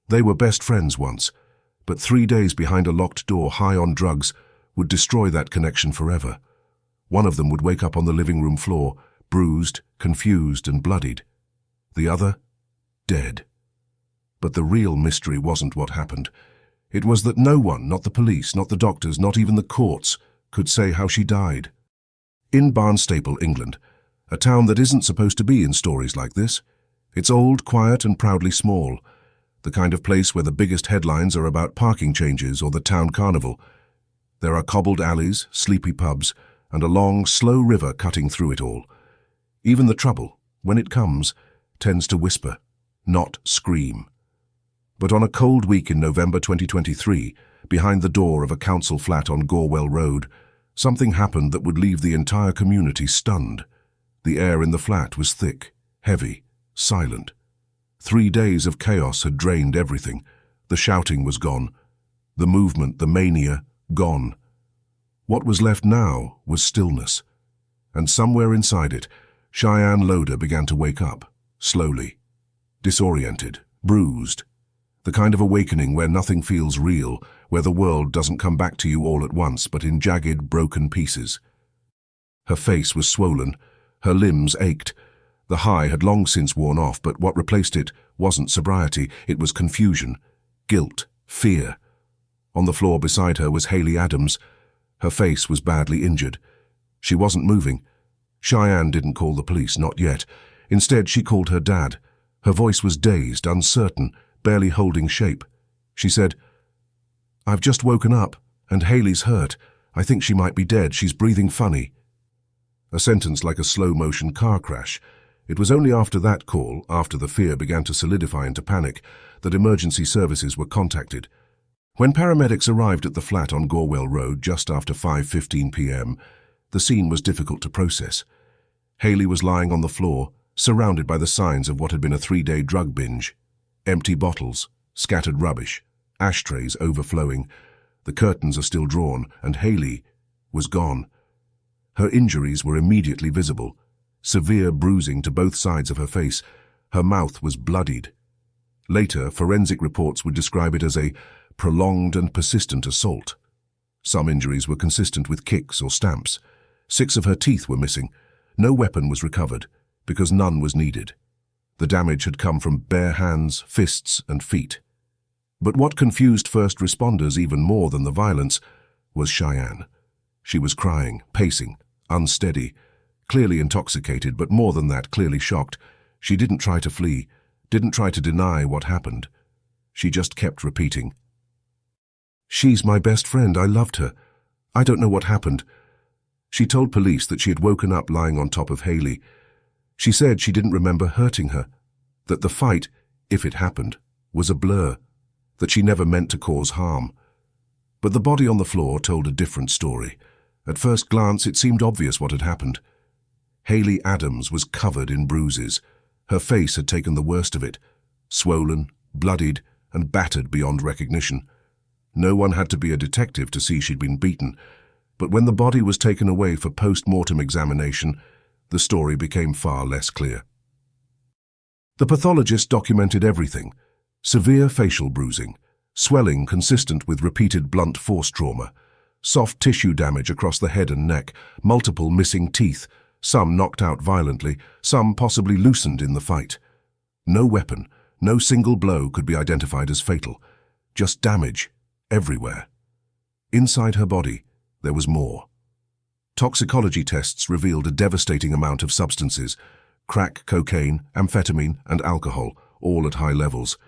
They were best friends once, but 3 days behind a locked door high on drugs would destroy that connection forever. One of them would wake up on the living room floor, bruised, confused, and bloodied. The other, dead. But the real mystery wasn't what happened. It was that no one, not the police, not the doctors, not even the courts, could say how she died. In Barnstaple, England, a town that isn't supposed to be in stories like this, it's old, quiet, and proudly small, the kind of place where the biggest headlines are about parking changes or the town carnival. There are cobbled alleys, sleepy pubs, and a long, slow river cutting through it all. Even the trouble, when it comes, tends to whisper, not scream. But on a cold week in November 2023, behind the door of a council flat on Gorewell Road, something happened that would leave the entire community stunned. The air in the flat was thick, heavy, silent. 3 days of chaos had drained everything. The shouting was gone. The movement, the mania, gone. What was left now was stillness. And somewhere inside it, Cheyenne Loader began to wake up, slowly. Disoriented, bruised. The kind of awakening where nothing feels real, where the world doesn't come back to you all at once, but in jagged, broken pieces. Her face was swollen. Her limbs ached. The high had long since worn off, but what replaced it wasn't sobriety. It was confusion, guilt, fear. On the floor beside her was Hayley Adams. Her face was badly injured. She wasn't moving. Cheyenne didn't call the police, not yet. Instead, she called her dad. Her voice was dazed, uncertain, barely holding shape. She said, "I've just woken up, and Hayley's hurt. I think she might be dead. She's breathing funny." A sentence like a slow-motion car crash. It was only after that call, after the fear began to solidify into panic, that emergency services were contacted. When paramedics arrived at the flat on Gorewell Road just after 5:15 p.m., the scene was difficult to process. Hayley was lying on the floor, surrounded by the signs of what had been a 3-day drug binge. Empty bottles, scattered rubbish, ashtrays overflowing. The curtains are still drawn, and Hayley was gone. Her injuries were immediately visible. Severe bruising to both sides of her face. Her mouth was bloodied. Later, forensic reports would describe it as a prolonged and persistent assault. Some injuries were consistent with kicks or stamps. 6 of her teeth were missing. No weapon was recovered, because none was needed. The damage had come from bare hands, fists, and feet. But what confused first responders even more than the violence was Cheyenne. She was crying, pacing, unsteady, clearly intoxicated, but more than that, clearly shocked. She didn't try to flee, didn't try to deny what happened. She just kept repeating, "She's my best friend. I loved her. I don't know what happened." She told police that she had woken up lying on top of Hayley. She said she didn't remember hurting her, that the fight, if it happened, was a blur, that she never meant to cause harm. But the body on the floor told a different story. At first glance, it seemed obvious what had happened. Hayley Adams was covered in bruises. Her face had taken the worst of it, swollen, bloodied, and battered beyond recognition. No one had to be a detective to see she'd been beaten, but when the body was taken away for post-mortem examination, the story became far less clear. The pathologist documented everything: severe facial bruising, swelling consistent with repeated blunt force trauma, soft tissue damage across the head and neck, multiple missing teeth, some knocked out violently, some possibly loosened in the fight. No weapon, no single blow could be identified as fatal, just damage everywhere. Inside her body, there was more. Toxicology tests revealed a devastating amount of substances: crack, cocaine, amphetamine, and alcohol, all at high levels.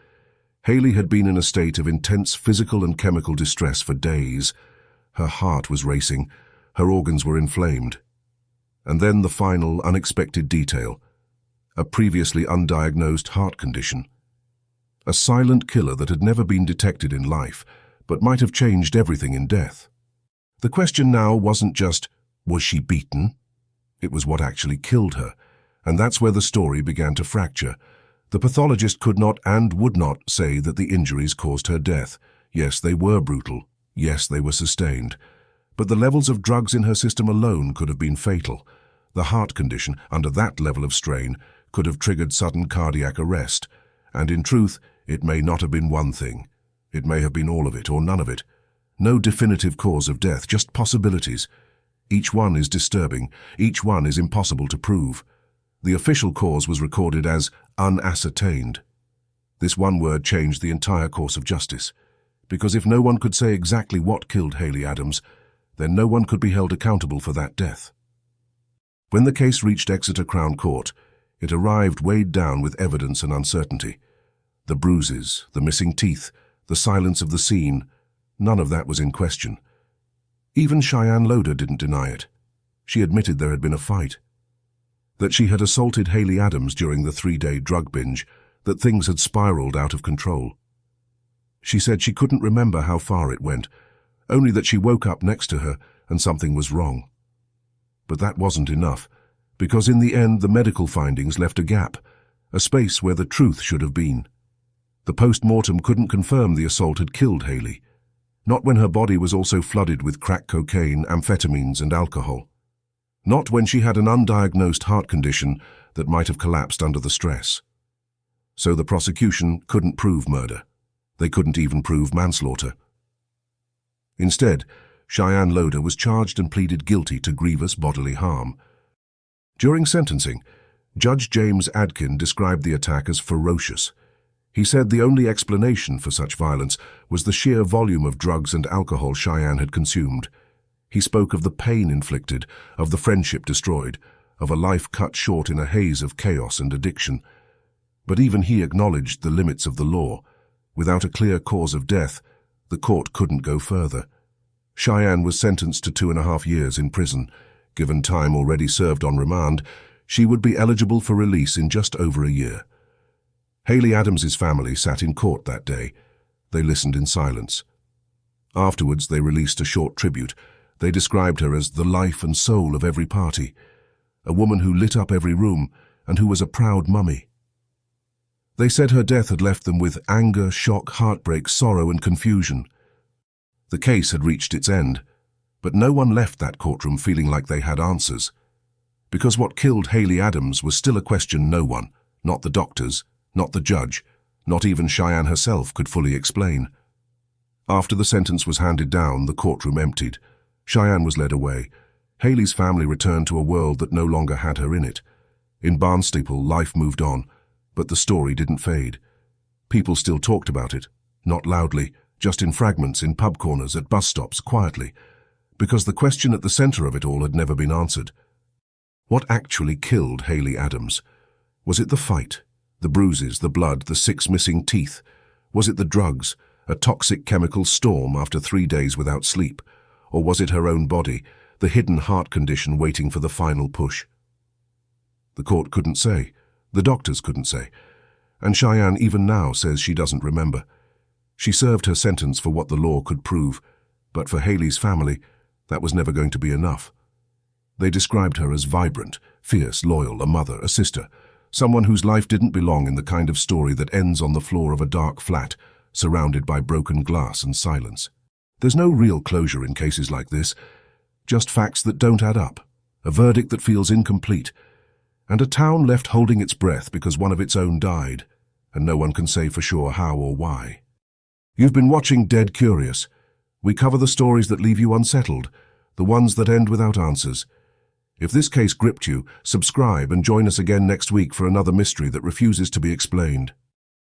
Hayley had been in a state of intense physical and chemical distress for days. Her heart was racing, her organs were inflamed. And then the final, unexpected detail: a previously undiagnosed heart condition. A silent killer that had never been detected in life, but might have changed everything in death. The question now wasn't just, was she beaten? It was what actually killed her, and that's where the story began to fracture. The pathologist could not and would not say that the injuries caused her death. Yes, they were brutal. Yes, they were sustained. But the levels of drugs in her system alone could have been fatal. The heart condition, under that level of strain, could have triggered sudden cardiac arrest. And in truth, It may not have been one thing. It may have been all of it or none of it. No definitive cause of death, just possibilities. Each one is disturbing. Each one is impossible to prove. The official cause was recorded as unascertained. This one word changed the entire course of justice, because if no one could say exactly what killed Hayley Adams, then no one could be held accountable for that death. When the case reached Exeter Crown Court, it arrived weighed down with evidence and uncertainty. The bruises, the missing teeth, the silence of the scene, none of that was in question. Even Cheyenne Loder didn't deny it. She admitted there had been a fight, that she had assaulted Hayley Adams during the 3-day drug binge, that things had spiraled out of control. She said she couldn't remember how far it went, only that she woke up next to her and something was wrong. But that wasn't enough, because in the end the medical findings left a gap, a space where the truth should have been. The post-mortem couldn't confirm the assault had killed Hayley, not when her body was also flooded with crack cocaine, amphetamines and alcohol. Not when she had an undiagnosed heart condition that might have collapsed under the stress. So the prosecution couldn't prove murder. They couldn't even prove manslaughter. Instead, Cheyenne Loder was charged and pleaded guilty to grievous bodily harm. During sentencing, Judge James Adkin described the attack as ferocious. He said the only explanation for such violence was the sheer volume of drugs and alcohol Cheyenne had consumed. He spoke of the pain inflicted, of the friendship destroyed, of a life cut short in a haze of chaos and addiction. But even he acknowledged the limits of the law. Without a clear cause of death, the court couldn't go further. Cheyenne was sentenced to 2.5 years in prison. Given time already served on remand, she would be eligible for release in just over a year. Hayley Adams's family sat in court that day. They listened in silence. Afterwards, they released a short tribute. They described her as the life and soul of every party, a woman who lit up every room and who was a proud mummy. They said her death had left them with anger, shock, heartbreak, sorrow and confusion. The case had reached its end, but no one left that courtroom feeling like they had answers. Because what killed Hayley Adams was still a question no one, not the doctors, not the judge, not even Cheyenne herself, could fully explain. After the sentence was handed down, the courtroom emptied. Cheyenne was led away. Hayley's family returned to a world that no longer had her in it. In Barnstaple, life moved on, but the story didn't fade. People still talked about it, not loudly, just in fragments, in pub corners, at bus stops, quietly, because the question at the center of it all had never been answered. What actually killed Hayley Adams? Was it the fight, the bruises, the blood, the 6 missing teeth? Was it the drugs, a toxic chemical storm after 3 days without sleep? Or was it her own body, the hidden heart condition waiting for the final push? The court couldn't say. The doctors couldn't say. And Cheyenne even now says she doesn't remember. She served her sentence for what the law could prove, but for Hayley's family, that was never going to be enough. They described her as vibrant, fierce, loyal, a mother, a sister, someone whose life didn't belong in the kind of story that ends on the floor of a dark flat, surrounded by broken glass and silence. There's no real closure in cases like this, just facts that don't add up, a verdict that feels incomplete, and a town left holding its breath because one of its own died, and no one can say for sure how or why. You've been watching Dead Curious. We cover the stories that leave you unsettled, the ones that end without answers. If this case gripped you, subscribe and join us again next week for another mystery that refuses to be explained.